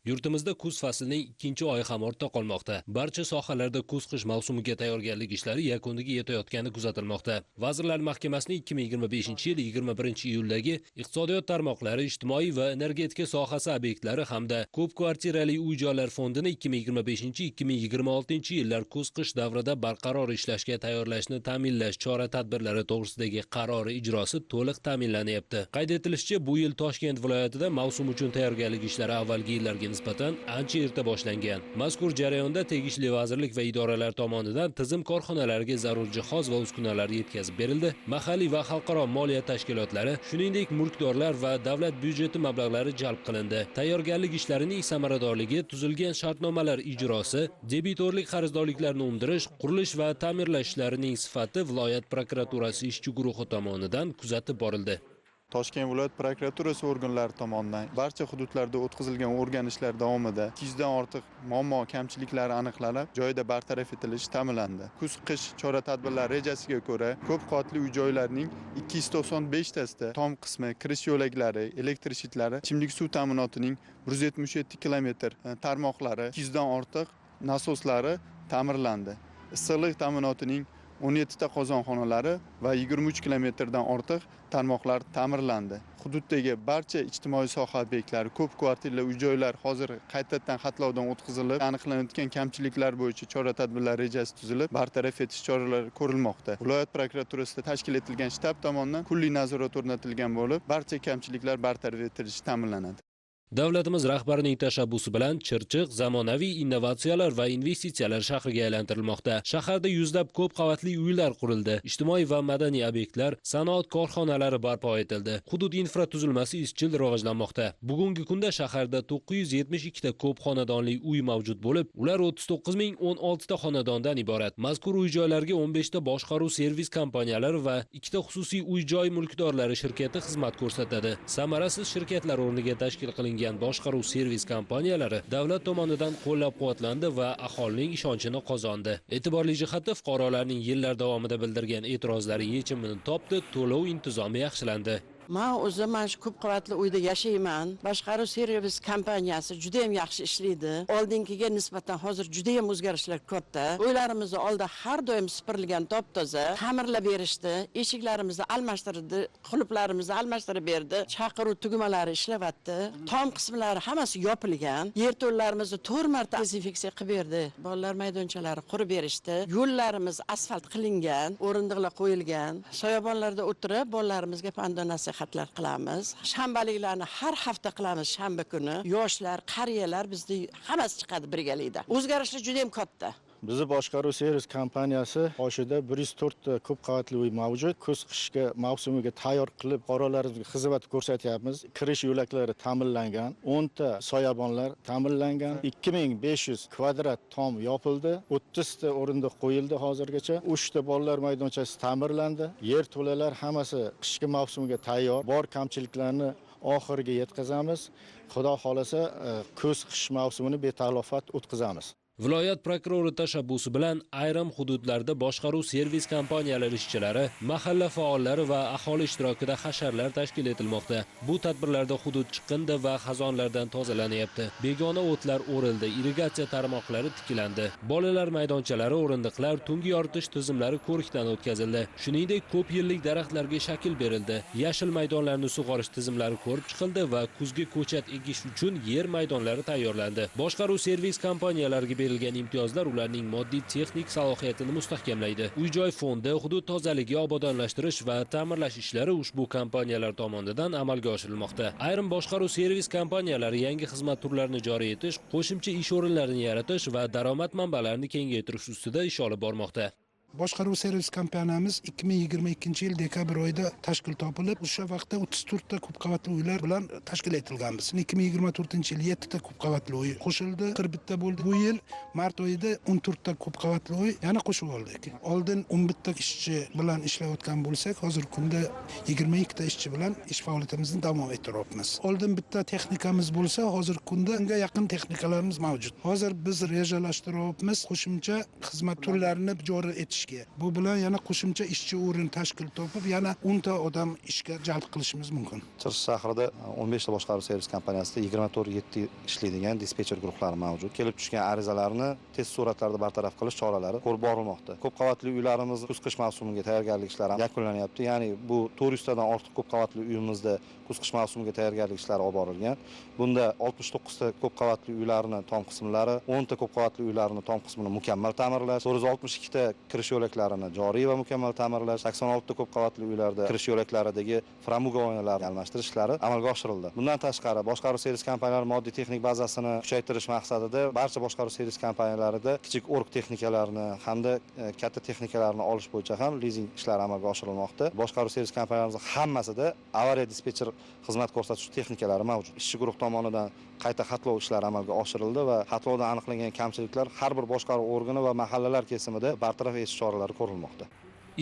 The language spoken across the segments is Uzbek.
Yurtimizda kuz faslining ikkinchi oyi ham ortda qolmoqda. Barcha sohalarda kuz-qish mavsumiga tayyorgarlik ishlari yakuniga yetayotgani kuzatilmoqda. Vazirlar Mahkamasining 2025-yil 21-iyuldagi iqtisodiyot tarmoqlari, ijtimoiy va energetika sohasi obyektlari hamda ko'p kvartirali uy-joylar fondini 2025-2026 yillar kuz-qish davrida barqaror ishlashga tayyorlashni ta'minlash chora-tadbirlari to'g'risidagi qarori ijrosi to'liq ta'minlanyapti. Qayd etilishicha, bu yil Toshkent viloyatida mavsum uchun tayyorgarlik ishlari avvalgi yillarga nisbatan ancha erta boshlangan. Mazkur jarayonda tegishli vazirlik va idoralar tomonidan tizim korxonalariga zarur jihoz va uskunalar yetkazib berildi. Mahalliy va xalqaro moliya tashkilotlari, shuningdek mulkdorlar va davlat byudjeti mablag'lari jalb qilindi. Tayyorgarlik ishlarining samaradorligi, tuzilgan shartnomalar ijrosi, debitorlik qarzdorliklarini undirish, qurilish va ta'mirlash ishlarining sifati viloyat prokuraturasi ishchi guruhi tomonidan kuzatib borildi. Toshkent viloyat prokuraturasi organlari tomonidan barcha hududlarda o'tkazilgan o'rganishlar davomida 200 dan ortiq muammo kamchiliklari aniqlanib, joyida bartaraf etilishi ta'minlandi. Kuz-qish chora-tadbirlar rejasiga ko'ra, ko'p qavatli uy-joylarning 295 tasida tom qismi, kirish yo'laklari, elektr shitlari, ichimlik suv ta'minotining 177 kilometr tarmoqlari, 200 dan ortiq nasoslari ta'mirlandi. Issiqlik ta'minotining 17 ta qozonxonalari va 23 kilometrdan ortiq tarmoqlar ta'mirlandi. Hududdagi barcha ijtimoiy soha obyektlari, ko'p kvartirali uy-joylar hozir qaytadan xatlovdan o'tkazilib, aniqlanayotgan kamchiliklar bo'yicha chora-tadbirlar rejasi tuzilib, bartaraf etish choralari ko'rilmoqda. Viloyat prokuraturasida tashkil etilgan shtab tomonidan kulli nazorat o'rnatilgan bo'lib, barcha kamchiliklar bartaraf etilishi ta'minlanadi. Davlatimiz rahbarining tashabbusi bilan Chirchiq zamonaviy innovatsiyalar va investitsiyalar shahriga aylantirilmoqda. Shaharda yuzlab ko'p qavatli uylar qurildi. Ijtimoiy va madaniy obyektlar, sanoat korxonalari barpo etildi. Hudud infratuzilmasi izchil rivojlanmoqda. Bugungi kunda shaharda 972 ta ko'p xonadonli uy mavjud bo'lib, ular 39,016 ta xonadondan iborat. Mazkur uy-joylarga 15 ta boshqaruv servis kompaniyalari va 2 ta xususiy uy-joy mulkdorlari shirkati xizmat ko'rsatadi. Samarasiz shirkatlar o'rniga tashkil qilingan boshqaruv servis kompaniyalari davlat tomonidan qo'llab-quvvatlandi va aholining ishonchini qozondi. E'tiborli jihati, fuqarolarning yillar davomida bildirgan e'tirozlari yechimini topdi, to'lov intizomi yaxshilandi. Men o'zim mana shu ko'p qavatli uyda yashayman. Boshqaruv servis kompaniyasi juda ham yaxshi ishlaydi. Oldingiga nisbatan hozir juda ham o'zgarishlar katta. Uylarimizni oldi har doim sipirilgan top-toza, ta'mirlab berishdi, eshiklarimizni almashtirdi, qulflarimizni almashtirib berdi, chaqiruv tugmalari ishlayapti. Tom qismlari hammasi yopilgan. Yerto'llarimizni 4 marta dezinfeksiya qilib berdi. Bolalar maydonchalari qurib berishdi. Yo'llarimiz asfalt qilingan, o'rindiqlar qo'yilgan. Soyabonlarda o'tirib bolalarimizga pandonasi xatlar qilamiz. Shanbaliklarni har hafta qilamiz shanba kuni. Yoshlar, qariyalar bizning hammasi chiqadi birgalikda. O'zgarishlar juda ham katta. Bizi boshqaruv servis kompaniyasi qoshida 104 ta ko'p qavatli uy mavjud. Kuz-qishga mavsumiga tayyor qilib, fuqarolarimizga xizmat ko'rsatyapmiz. Kirish yo'laklari ta'minlangan, 10 ta soyabonlar ta'minlangan, 2500 kvadrat tom yopildi, 30 ta o'rindiq qo'yildi hozirgacha, 3 ta bolalar maydonchasi ta'mirlandi. Yerto'lalar hammasi qishki mavsumiga tayyor. Bor kamchiliklarni oxiriga yetkazamiz. Xudo xolasa kuz-qish mavsumini betalofat o'tkazamiz. Viloyat prokurori tashabbusi bilan ayrim hududlarda boshqaruv servis kompaniyalari ishchilari, mahalla faollari va aholi ishtirokida hasharlar tashkil etilmoqda. Bu tadbirlarda hudud chiqindi va xazonlardan tozalanyapti. Begona o'tlar o'rildi, irrigatsiya tarmoqlari tiklandi. Bolalar maydonchalari, o'rindiqlar, tungi yoritish tizimlari ko'rikdan o'tkazildi. Shuningdek, ko'p yillik daraxtlarga shakl berildi. Yashil maydonlarni sug'orish tizimlari ko'rib chiqildi va kuzgi ko'chat ekish uchun yer maydonlari tayyorlandi. Boshqaruv servis kompaniyalariga berilgan imtiyozlar ularning moddiy texnik salohiyatini mustahkamlaydi. Uy-joy fondi, hudud tozaligi, obodonlashtirish va ta'mirlash ishlari ushbu kompaniyalar tomonidan amalga oshirilmoqda. Ayrim boshqaruv servis kompaniyalari yangi xizmat turlarini joriy etish, qo'shimcha ish o'rinlarini yaratish va daromad manbalarini kengaytirish ustida ish olib bormoqda. Boshqaruv servis kompaniyamiz 2022-yil dekabr oyida tashkil topilib, o'sha vaqtda 34 ta ko'p qavatli uylar bilan tashkil etilganmiz. 2024-yil 7 ta ko'p qavatli uy qo'shildi, 41 ta bo'ldi. Bu yil mart oyida 14 ta ko'p qavatli uy yana qo'shib oldik. Oldin 11 ta ishchi bilan ishlayotgan bo'lsak, hozir kunda 22 ta ishchi bilan ish faoliyatimizni davom ettiryapmiz. Oldin bitta texnikamiz bo'lsa, hozir kunda unga yaqin texnikalarimiz mavjud. Hozir biz rejalashtiryapmiz, qo'shimcha xizmat turlarini joriy etish ishga. Bu bilan yana qo'shimcha ishchi o'rin tashkil topib, yana 10 ta odam ishga jalb qilishimiz mumkin. Chirchiq shahrida 15 ta boshqaruv servis kompaniyasida 24/7 ishlaydigan dispetcher guruhlari mavjud. Kelib tushgan arizalarni tez sur'atlarda bartaraf qilish choralari ko'rib borilmoqda. Ko'p qavatli uylarimiz kuz-qish mavsumiga tayyorgarlik ishlari yakunlanyapti. Ya'ni bu 400 tadan ortiq ko'p qavatli uyimizda kuz-qish mavsumiga tayyorgarlik ishlari olib borilgan. Bunda 69 ta ko'p qavatli uylarning tom qismlari, 10 ta ko'p qavatli uylarning tom qismini mukammal ta'mirlash, 462 ta kirish yo'laklarini joriy va mukammal ta'mirlash, 86 ta ko'p qavatli uylarda kirish yo'laklaridagi framuga oynalarni almashtirish ishlari amalga oshirildi. Bundan tashqari boshqaruv servis kompaniyalari moddiy texnik bazasini kuchaytirish maqsadida barcha boshqaruv servis kompaniyalarida kichik org texnikalarni hamda katta texnikalarni olish bo'yicha ham lizing ishlari amalga oshirilmoqda. Boshqaruv servis kompaniyalarimizning hammasida avariya dispetcher xizmat ko'rsatuvchi texnikalari mavjud. Ishchi guruh tomonidan qayta xatlov ishlari amalga oshirildi va xatlovda aniqlangan kamchiliklar har bir boshqaruv organi va mahallalar kesimida bartaraf etish choralari ko'rilmoqda.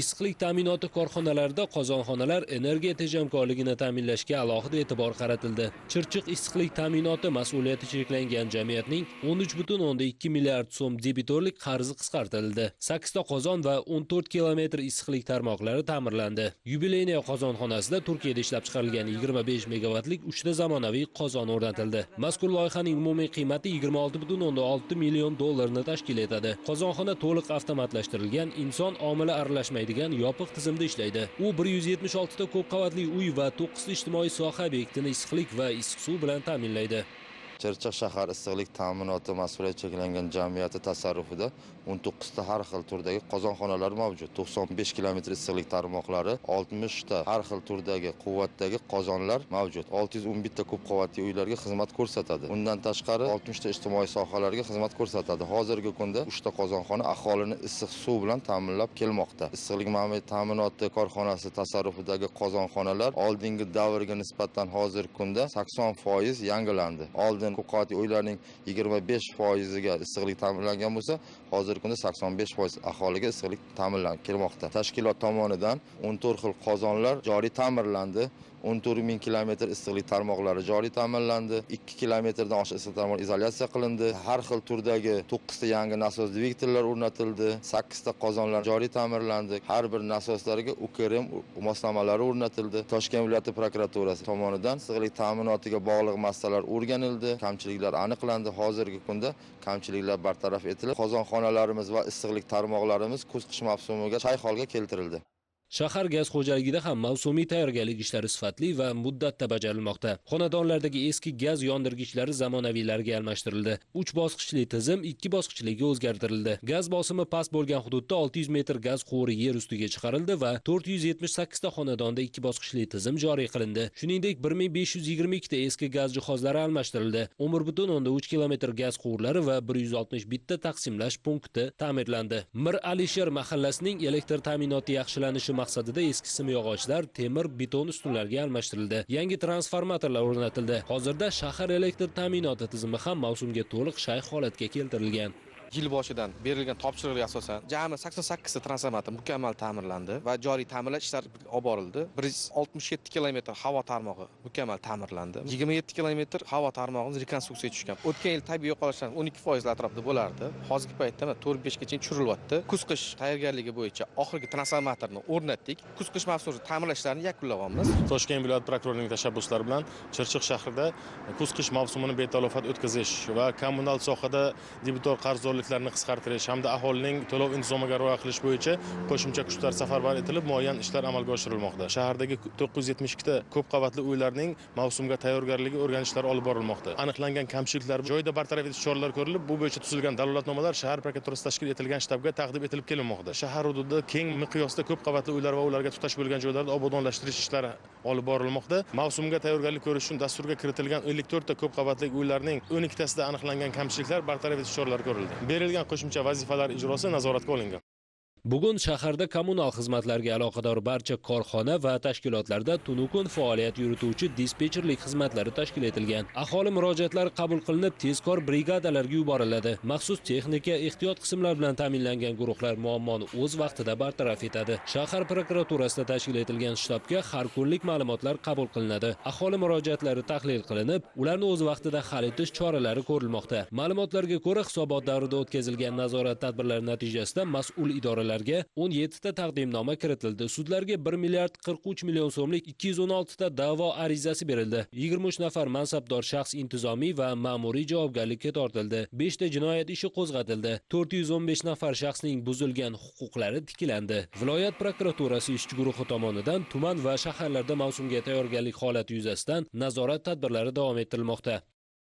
Issiqlik ta'minoti korxonalarida qozonxonalar energiya tejamkorligini ta'minlashga alohida e'tibor qaratildi. Chirchiq issiqlik ta'minoti mas'uliyati cheklangan jamiyatning 13,2 milliard so'm debitorlik qarzi qisqartirildi. 8 ta qozon va 14 kilometr issiqlik tarmoqlari ta'mirlandi. Yubileyniya qozonxonasida Turkiyada ishlab chiqarilgan 25 megavatlik 3 ta zamonaviy qozon o'rnatildi. Mazkur loyihaning umumiy qiymati 26,6 million dollarni tashkil etadi. Qozonxona to'liq avtomatlashtirilgan, inson omili aralashmaydi yopiq tizimda ishlaydi. U 176 ta ko'p qavatli uy va 9 ta ijtimoiy soha obyektini issiqlik va issiq suv bilan ta'minlaydi. Chirchiq shahar issiqlik ta'minoti mas'uliyati cheklangan jamiyati tasarrufida 19 ta har xil turdagi qozonxonalar mavjud. 95 kilometr issiqlik tarmoqlari, 60 ta har xil turdagi quvvatdagi qozonlar mavjud. 611 ta ko'p qavatli uylarga xizmat ko'rsatadi. Undan tashqari 60 ta ijtimoiy sohalarga xizmat ko'rsatadi. Hozirgi kunda 3 ta qozonxona aholini issiq suv bilan ta'minlab kelmoqda. Issiqlik ta'minoti korxonasi tasarrufidagi qozonxonalar oldingi davrga nisbatan hozirgi kunda 80% yangilandi. Ko'p qavatli uylarning 25%ga issiqlik ta'minlangan bo'lsa, hozirgi kunda 85% aholiga issiqlik ta'minlanib kelmoqda. Tashkilot tomonidan 14 xil qozonlar joriy ta'mirlandi. 14,000 kilometr issiqlik tarmoqlari joriy ta'minlandi. 2 kilometrdan oshiq issiqlik tarmoqlari izolyatsiya qilindi. Har xil turdagi 9 ta yangi nasos dvigatellar o'rnatildi. 8 ta qozonlar joriy ta'mirlandi. Har bir nasoslarga UKRM moslamalari o'rnatildi. Toshkent viloyati prokuraturasi tomonidan issiqlik ta'minotiga bog'liq masalalar o'rganildi. Kamchiliklar aniqlandi. Hozirgi kunda kamchiliklar bartaraf etilib, qozonxonalarimiz va issiqlik tarmoqlarimiz kuz-qish mavsumiga shay holga keltirildi. Shahar gaz xo'jaligida ham mavsumiy tayyorgarlik ishlari sifatli va muddatda bajarilmoqda. Xonadonlardagi eski gaz yondirgichlari zamonaviylarga almashtirildi. 3 bosqichli tizim 2 bosqichliga o'zgartirildi. Gaz bosimi past bo'lgan hududda 600 metr gaz quvuri yer ustiga chiqarildi va 478 ta xonadonda 2 bosqichli tizim joriy qilindi. Shuningdek, 1522 ta eski gaz jihozlari almashtirildi. 1,3 kilometr gaz quvurlari va 161 ta taqsimlash punkti ta'mirlandi. Mir Alisher mahallasining elektr ta'minoti yaxshilanishi maqsadida eski simyog'ochlar temir beton ustunlarga almashtirildi. Yangi transformatorlar o'rnatildi. Hozirda shahar elektr ta'minoti tizimi ham mavsumga to'liq shay holatga keltirilgan. Yil boshidan berilgan topshiriqga asosan jami 88 ta transformator mukammal ta'mirlandi va joriy ta'mirlash ishlari olib borildi. 167 kilometr havo tarmog'i mukammal ta'mirlandi. 27 kilometr havo tarmog'imiz rekonstruksiyaga tushgan. O'tgan yil tabiiy yo'qolishlar 12% atrofida bo'lardi. Hozirgi paytda 4-5 gacha tushirilyapti. Kuz-qish tayyorgarligi bo'yicha oxirgi transformatorni o'rnatdik. Kuz-qish mavsumi ta'mirlash ishlarini yakunlayapmiz. Toshkent viloyat prokurorining tashabbuslari bilan Chirchiq shahrida kuz-qish mavsumini betalofat o'tkazish va kommunal sohada debitor qarzdorliklarni qisqartirish hamda aholining to'lov intizomiga rioya qilish bo'yicha qo'shimcha kuchlar safarbar etilib, muayyan ishlar amalga oshirilmoqda. Shahardagi 972 ta ko'p qavatli uylarning mavsumga tayyorgarligi o'rganishlari olib borilmoqda. Aniqlangan kamchiliklar joyida bartaraf etish choralari ko'rilib, bu bo'yicha tuzilgan dalolatnomalar shahar prokuraturasi tashkil etilgan shtabga taqdim etilib kelinmoqda. Shahar hududida keng miqyosda ko'p qavatli uylar va ularga tutash bo'lgan joylarda obodonlashtirish ishlari olib borilmoqda. Mavsumga tayyorgarlik ko'rish uchun dasturga kiritilgan 54 ta ko'p qavatli uylarning 12 tasida aniqlangan kamchiliklar bartaraf etish choralari ko'rildi. Berilgan qo'shimcha vazifalar ijrosi nazoratga olingan. Bugun shaharda kommunal xizmatlarga aloqador barcha korxona va tashkilotlarda tunu-kun faoliyat yurituvchi dispetcherlik xizmatlari tashkil etilgan. Aholi murojaatlari qabul qilinib, tezkor brigadalarga yuboriladi. Maxsus texnika, ehtiyot qismlar bilan ta'minlangan guruhlar muammoni o'z vaqtida bartaraf etadi. Shahar prokuraturasida tashkil etilgan shtabga har kunlik ma'lumotlar qabul qilinadi. Aholi murojaatlari tahlil qilinib, ularni o'z vaqtida hal etish choralari ko'rilmoqda. Ma'lumotlarga ko'ra, hisobot davrida o'tkazilgan nazorat tadbirlari natijasida mas'ul idoralar sudyalarga 17 ta taqdimnoma kiritildi. Sudlarga 1 milliard 43 million so'mlik 216 ta da'vo arizasi berildi. 23 nafar mansabdor shaxs intizomiy va ma'muriy javobgarlikka tortildi. 5 ta jinoyat ishi qo'zg'atildi. 415 nafar shaxsning buzilgan huquqlari tiklandi. Viloyat prokuraturasi ishchi guruhi tomonidan tuman va shaharlarda mavsumga tayyorgarlik holati yuzasidan nazorat tadbirlari davom ettirilmoqda.